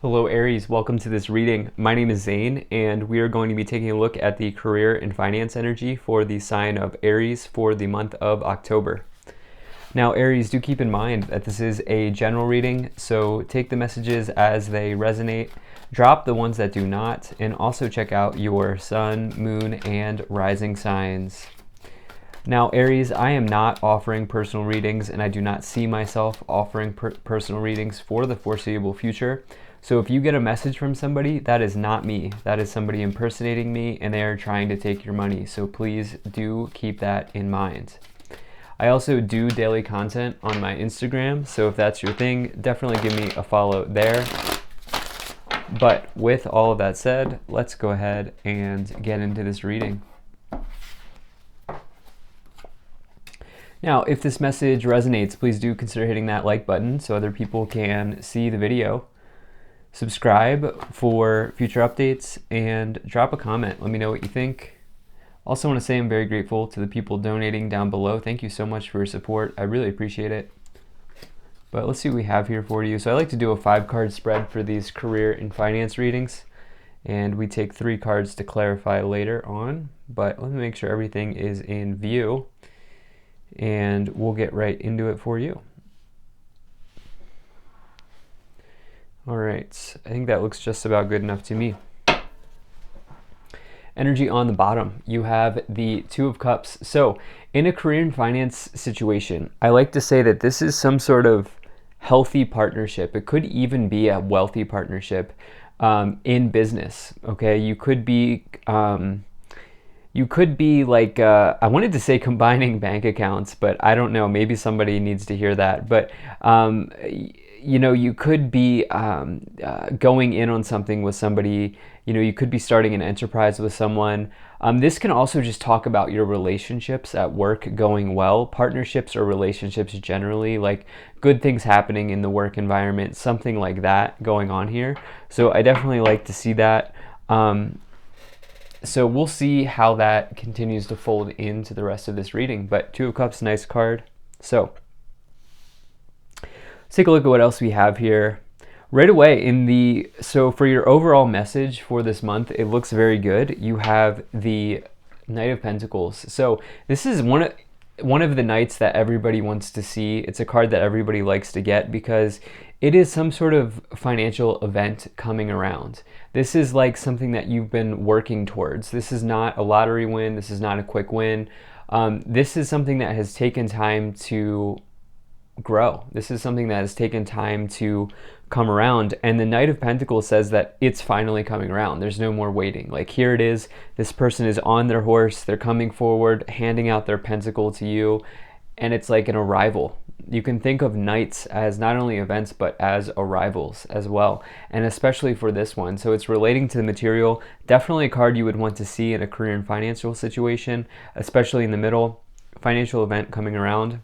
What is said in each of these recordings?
Hello Aries, welcome to this reading. My name is Zane and we are going to be taking a look at the career and finance energy for the sign of Aries for the month of October. Now Aries, do keep in mind that this is a general reading, so take the messages as they resonate, drop the ones that do not, and also check out your sun, moon, and rising signs. Now Aries, I am not offering personal readings and I do not see myself offering personal readings for the foreseeable future. So if you get a message from somebody, that is not me. That is somebody impersonating me and they are trying to take your money. So please do keep that in mind. I also do daily content on my Instagram. So if that's your thing, definitely give me a follow there. But with all of that said, let's go ahead and get into this reading. Now, if this message resonates, please do consider hitting that like button so other people can see the video. Subscribe for future updates and drop a comment. Let me know what you think. Also want to say I'm very grateful to the people donating down below. Thank you so much for your support. I really appreciate it. But let's see what we have here for you. So I like to do a 5-card spread for these career and finance readings. And we take 3 cards to clarify later on. But let me make sure everything is in view. And we'll get right into it for you. All right, I think that looks just about good enough to me. Energy on the bottom, you have the 2 of Cups. So in a career and finance situation, I like to say that this is some sort of healthy partnership. It could even be a wealthy partnership in business, okay? You could be like, I wanted to say combining bank accounts, but I don't know, maybe somebody needs to hear that. But you know, you could be going in on something with somebody. You know, you could be starting an enterprise with someone. This can also just talk about your relationships at work going well, partnerships or relationships generally, like good things happening in the work environment, something like that going on here. So I definitely like to see that. So we'll see how that continues to fold into the rest of this reading. But 2 of Cups, nice card. So let's take a look at what else we have here. Right away so for your overall message for this month, it looks very good. You have the Knight of Pentacles. So this is one of the knights that everybody wants to see. It's a card that everybody likes to get because it is some sort of financial event coming around. This is like something that you've been working towards. This is not a lottery win. This is not a quick win. This is something that has taken time to grow. This is something that has taken time to come around, and the Knight of Pentacles says that it's finally coming around. There's no more waiting. Like, here it is. This person is on their horse. They're coming forward, handing out their pentacle to you, and it's like an arrival. You can think of knights as not only events but as arrivals as well, and especially for this one. So it's relating to the material. Definitely a card you would want to see in a career and financial situation, especially in the middle. Financial event coming around.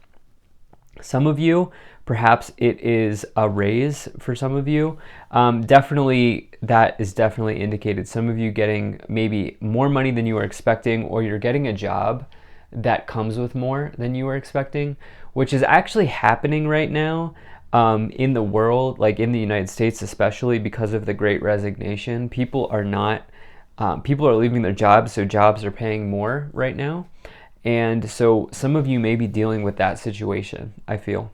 Some of you, perhaps it is a raise for some of you. Definitely, that is definitely indicated. Some of you getting maybe more money than you were expecting, or you're getting a job that comes with more than you were expecting, which is actually happening right now in the world, like in the United States, especially because of the Great Resignation. People are leaving their jobs, so jobs are paying more right now. And so some of you may be dealing with that situation, I feel.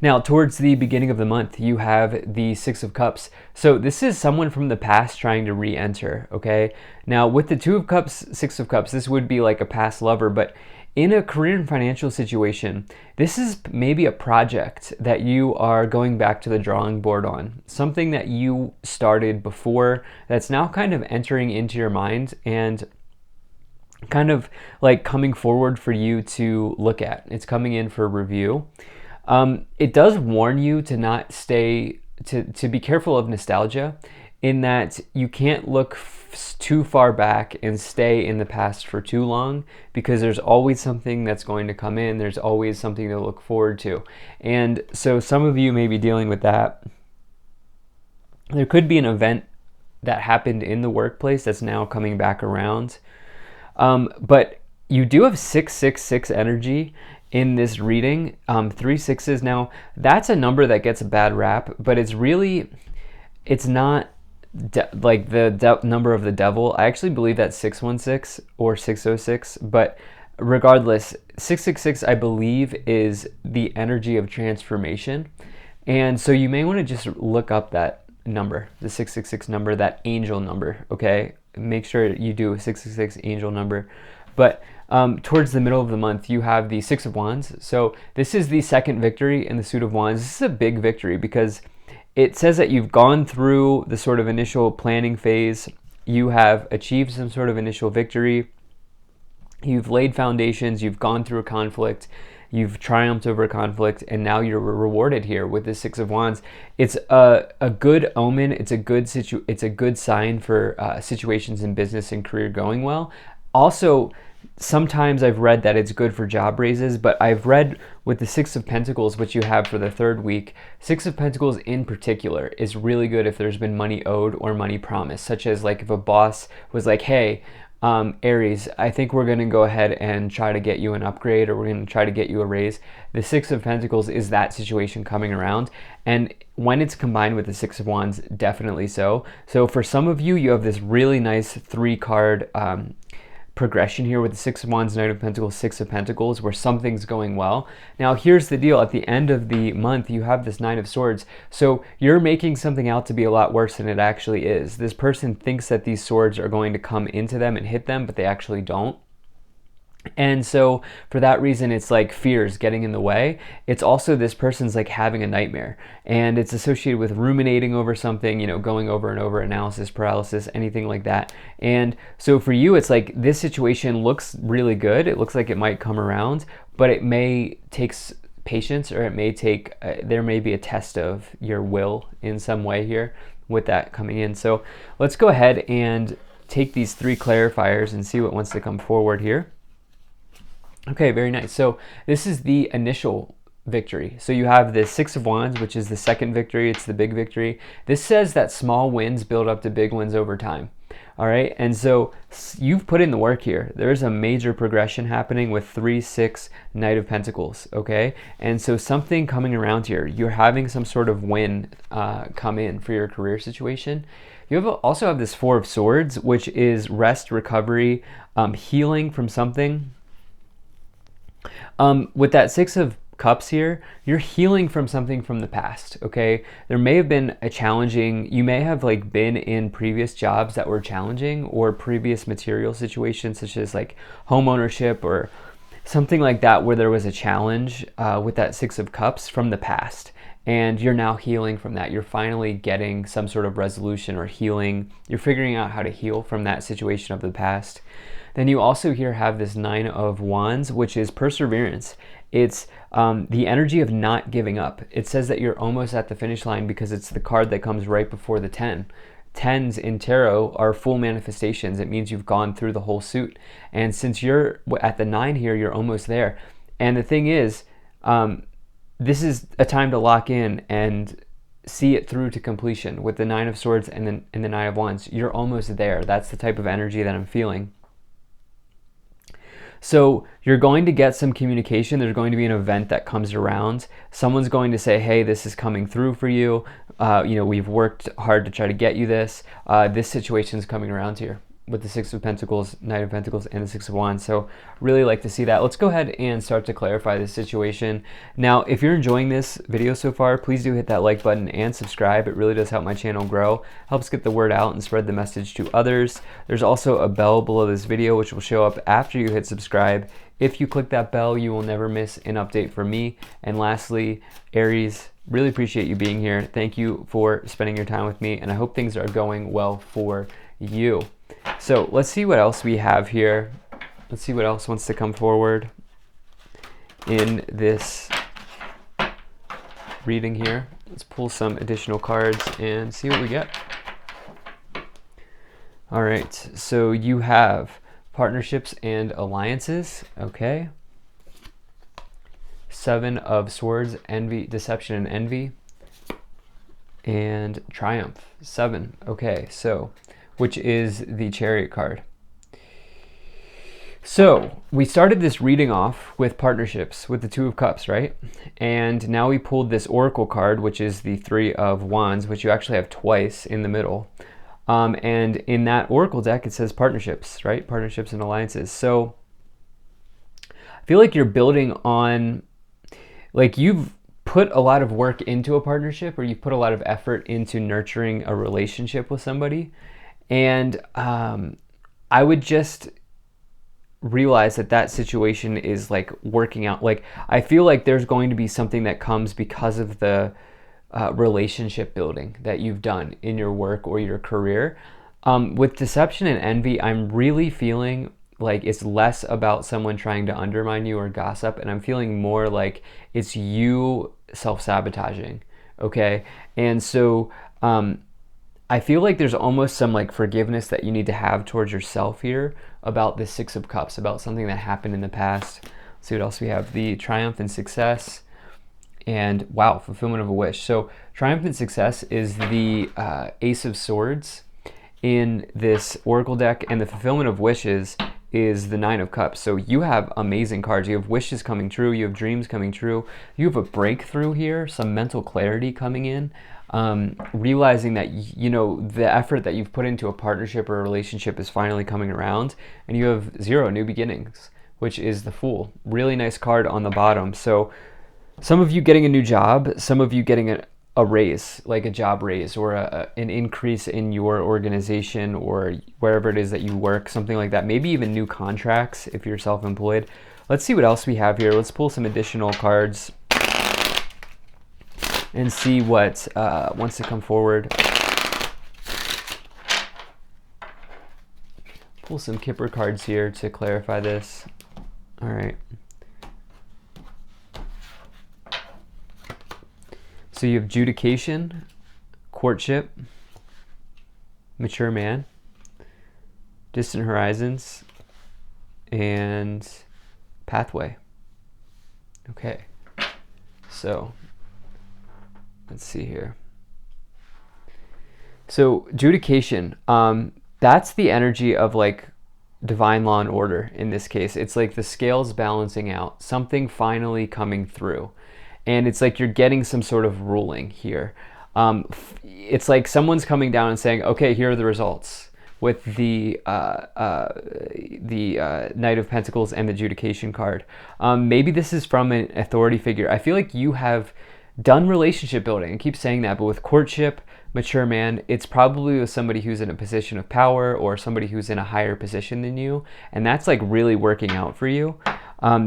Now, towards the beginning of the month, you have the 6 of Cups. So this is someone from the past trying to re-enter, okay? Now, with the 2 of Cups, 6 of Cups, this would be like a past lover, but in a career and financial situation, this is maybe a project that you are going back to the drawing board on. Something that you started before that's now kind of entering into your mind and kind of like coming forward for you to look at. It's coming in for review. It does warn you to not stay, to be careful of nostalgia, in that you can't look too far back and stay in the past for too long, because there's always something that's going to come in. There's always something to look forward to. And so some of you may be dealing with that. There could be an event that happened in the workplace that's now coming back around. But you do have 666 energy, in this reading. 3 6s. Now, that's a number that gets a bad rap, but it's not like the number of the devil. I actually believe that's 616 or 606, but regardless, 666 I believe is the energy of transformation. And so you may want to just look up that number, the 666 number, that angel number, okay? Make sure you do a 666 angel number. But towards the middle of the month, you have the Six of Wands. So this is the second victory in the suit of wands. This is a big victory because it says that you've gone through the sort of initial planning phase. You have achieved some sort of initial victory. You've laid foundations. You've gone through a conflict. You've triumphed over a conflict, and now you're rewarded here with the Six of Wands. It's a good omen. It's a good sign for situations in business and career going well. Also, sometimes I've read that it's good for job raises, but I've read with the Six of Pentacles, which you have for the third week, Six of Pentacles in particular is really good if there's been money owed or money promised, such as like if a boss was like, hey, Aries, I think we're going to go ahead and try to get you an upgrade, or we're going to try to get you a raise. The Six of Pentacles is that situation coming around. And when it's combined with the Six of Wands, definitely so. So for some of you, you have this really nice 3-card progression here with the Six of Wands, Knight of Pentacles, Six of Pentacles, where something's going well. Now, here's the deal. At the end of the month, you have this Nine of Swords. So you're making something out to be a lot worse than it actually is. This person thinks that these swords are going to come into them and hit them, but they actually don't. And so for that reason, it's like fears getting in the way. It's also this person's like having a nightmare, and it's associated with ruminating over something, going over and over, analysis paralysis, anything like that. And so for you, it's like this situation looks really good. It looks like it might come around, but it may take patience, or it may take, there may be a test of your will in some way here with that coming in. So let's go ahead and take these 3 clarifiers and see what wants to come forward here. Okay, very nice. So this is the initial victory. So you have the Six of Wands, which is the second victory. It's the big victory. This says that small wins build up to big wins over time. All right, and so you've put in the work here. There's a major progression happening with 3, 6, Knight of Pentacles, okay? And so something coming around here. You're having some sort of win come in for your career situation. You also have this Four of Swords, which is rest, recovery, healing from something. With that Six of Cups here, you're healing from something from the past, okay? There may have been you may have like been in previous jobs that were challenging, or previous material situations such as like home ownership or something like that, where there was a challenge with that Six of Cups from the past. And you're now healing from that. You're finally getting some sort of resolution or healing. You're figuring out how to heal from that situation of the past. Then you also here have this Nine of Wands, which is perseverance. It's the energy of not giving up. It says that you're almost at the finish line because it's the card that comes right before the 10. 10s in tarot are full manifestations. It means you've gone through the whole suit. And since you're at the 9 here, you're almost there. And the thing is, this is a time to lock in and see it through to completion. With the Nine of Swords and the Nine of Wands, you're almost there. That's the type of energy that I'm feeling. So you're going to get some communication. There's going to be an event that comes around. Someone's going to say, hey, this is coming through for you. We've worked hard to try to get you this. This situation is coming around here with the Six of Pentacles, Knight of Pentacles, and the Six of Wands. So really like to see that. Let's go ahead and start to clarify this situation. Now, if you're enjoying this video so far, please do hit that like button and subscribe. It really does help my channel grow, helps get the word out and spread the message to others. There's also a bell below this video, which will show up after you hit subscribe. If you click that bell, you will never miss an update from me. And lastly, Aries, really appreciate you being here. Thank you for spending your time with me, and I hope things are going well for you. So let's see what else we have here. Let's see what else wants to come forward in this reading here. Let's pull some additional cards and see what we get. All right, so you have partnerships and alliances, okay. 7 of Swords, envy, deception, and envy. And triumph, 7, okay, so which is the Chariot card. So we started this reading off with partnerships with the Two of Cups, right? And now we pulled this Oracle card, which is the Three of Wands, which you actually have twice in the middle. And in that Oracle deck, it says partnerships, right? Partnerships and alliances. So I feel like you're building on, like you've put a lot of work into a partnership, or you've put a lot of effort into nurturing a relationship with somebody. And I would just realize that that situation is like working out. Like I feel like there's going to be something that comes because of the relationship building that you've done in your work or your career. With deception and envy, I'm really feeling like it's less about someone trying to undermine you or gossip, and I'm feeling more like it's you self-sabotaging. Okay, and so I feel like there's almost some like forgiveness that you need to have towards yourself here about the Six of Cups, about something that happened in the past. Let's see what else we have. The Triumph and Success, and wow, Fulfillment of a Wish. So Triumph and Success is the Ace of Swords in this Oracle deck, and the Fulfillment of Wishes is the Nine of Cups. So you have amazing cards. You have wishes coming true, you have dreams coming true, you have a breakthrough here, some mental clarity coming in, realizing that the effort that you've put into a partnership or a relationship is finally coming around, and you have 0 new beginnings, which is the Fool. Really nice card on the bottom. So some of you getting a new job, some of you getting a raise, like a job raise, or an increase in your organization or wherever it is that you work, something like that. Maybe even new contracts if you're self-employed. Let's see what else we have here. Let's pull some additional cards and see what wants to come forward. Pull some Kipper cards here to clarify this. All right. So you have Judication, Courtship, Mature Man, Distant Horizons, and Pathway. Okay, so let's see here. So Judication, that's the energy of like divine law and order in this case. It's like the scales balancing out, something finally coming through. And it's like you're getting some sort of ruling here. It's like someone's coming down and saying, okay, here are the results, with the Knight of Pentacles and the Judication card. Maybe this is from an authority figure. I feel like you have done relationship building. I keep saying that, but with Courtship, Mature Man, it's probably with somebody who's in a position of power or somebody who's in a higher position than you, and that's like really working out for you.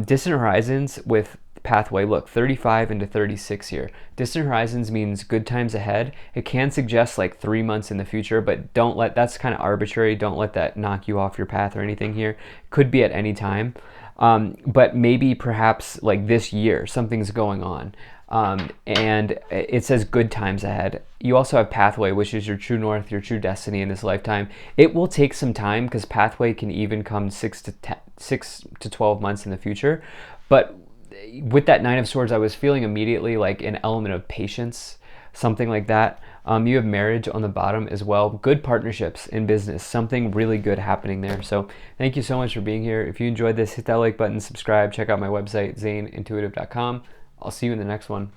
Distant Horizons with Pathway, look, 35 into 36 here. Distant Horizons means good times ahead. It can suggest like 3 months in the future, but don't let, that's kind of arbitrary. Don't let that knock you off your path or anything here. Could be at any time. But maybe perhaps like this year, something's going on. And it says good times ahead. You also have Pathway, which is your true north, your true destiny in this lifetime. It will take some time because Pathway can even come 6 to 12 months in the future. But with that Nine of Swords, I was feeling immediately like an element of patience, something like that. You have Marriage on the bottom as well. Good partnerships in business, something really good happening there. So thank you so much for being here. If you enjoyed this, hit that like button, subscribe, check out my website, zaneintuitive.com. I'll see you in the next one.